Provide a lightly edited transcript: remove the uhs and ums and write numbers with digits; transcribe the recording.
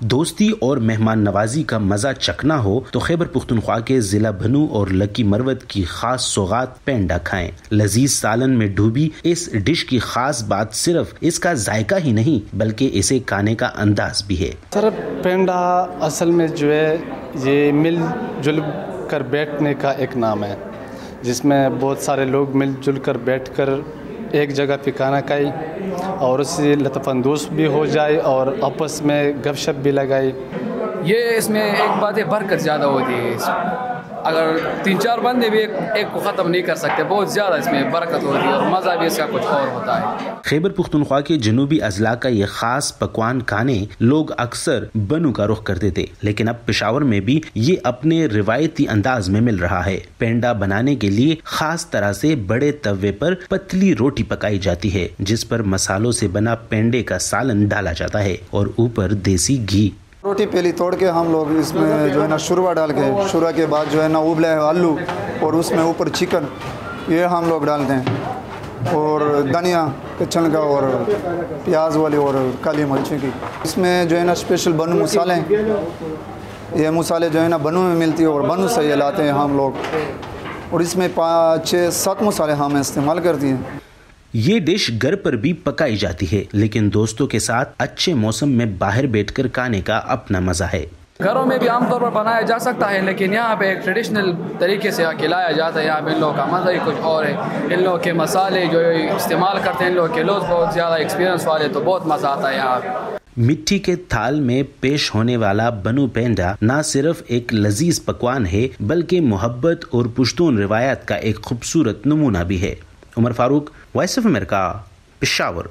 دوستی اور مہمان نوازی کا مزہ چکنا ہو تو خیبر پختونخوا کے ضلع بنو اور لکی مروت کی خاص سوغات پینڈا کھائیں۔ لذیذ سالن میں ڈوبی اس ڈش کی خاص بات صرف اس کا ذائقہ ہی نہیں بلکہ اسے کھانے کا انداز بھی ہے۔ سر پینڈا اصل میں جو ہے یہ مل جل کر بیٹھنے کا ایک نام ہے، جس میں بہت سارے لوگ مل جل کر بیٹھ کر ایک جگہ پہ کھانا کھائے اور اس سے لطف اندوز بھی ہو جائے اور آپس میں گپ شپ بھی لگائے۔ یہ اس میں ایک بات ہے، برکت زیادہ ہوتی ہے، اگر 3-4 بندے بھی ایک کو ختم نہیں کر سکتے، بہت زیادہ اس میں برکت ہوتی ہے اور مزہ بھی اس کا کچھ اور ہوتا ہے۔ خیبر پختونخوا کے جنوبی اضلاع کا یہ خاص پکوان کھانے لوگ اکثر بنو کا رخ کرتے تھے، لیکن اب پشاور میں بھی یہ اپنے روایتی انداز میں مل رہا ہے۔ پینڈا بنانے کے لیے خاص طرح سے بڑے توے پر پتلی روٹی پکائی جاتی ہے جس پر مسالوں سے بنا پینڈے کا سالن ڈالا جاتا ہے اور اوپر دیسی گھی۔ روٹی پہلی توڑ کے ہم لوگ اس میں جو ہے نا شوربہ ڈال کے، شوربہ کے بعد جو ہے نا ابلے آلو اور اس میں اوپر چکن یہ ہم لوگ ڈالتے ہیں اور دھنیا کچن کا اور پیاز والی اور کالی مرچی کی۔ اس میں جو ہے نا اسپیشل بنو مسالے ہیں، یہ مسالے جو ہے نا بنو میں ملتی ہے اور بنو سے یہ لاتے ہیں ہم لوگ، اور اس میں 5-6-7 مسالے ہم استعمال کرتی ہیں۔ یہ ڈش گھر پر بھی پکائی جاتی ہے لیکن دوستوں کے ساتھ اچھے موسم میں باہر بیٹھ کر کھانے کا اپنا مزہ ہے۔ گھروں میں بھی عام طور پر بنایا جا سکتا ہے لیکن یہاں پہ ایک ٹریڈیشنل طریقے سے کھلایا جاتا ہے۔ یہاں پہ ان لوگوں کا مزہ ہی کچھ اور ہے، ان لوگوں کے مسالے جو استعمال کرتے ہیں ان لوگوں کے لوگ بہت زیادہ ایکسپیرینس والے، تو بہت مزہ آتا ہے یہاں۔ مٹی کے تھال میں پیش ہونے والا بنو پینڈا نہ صرف ایک لذیذ پکوان ہے بلکہ محبت اور پشتون روایت کا ایک خوبصورت نمونہ بھی ہے۔ عمر فاروق، وائس آف امریکہ، پشاور۔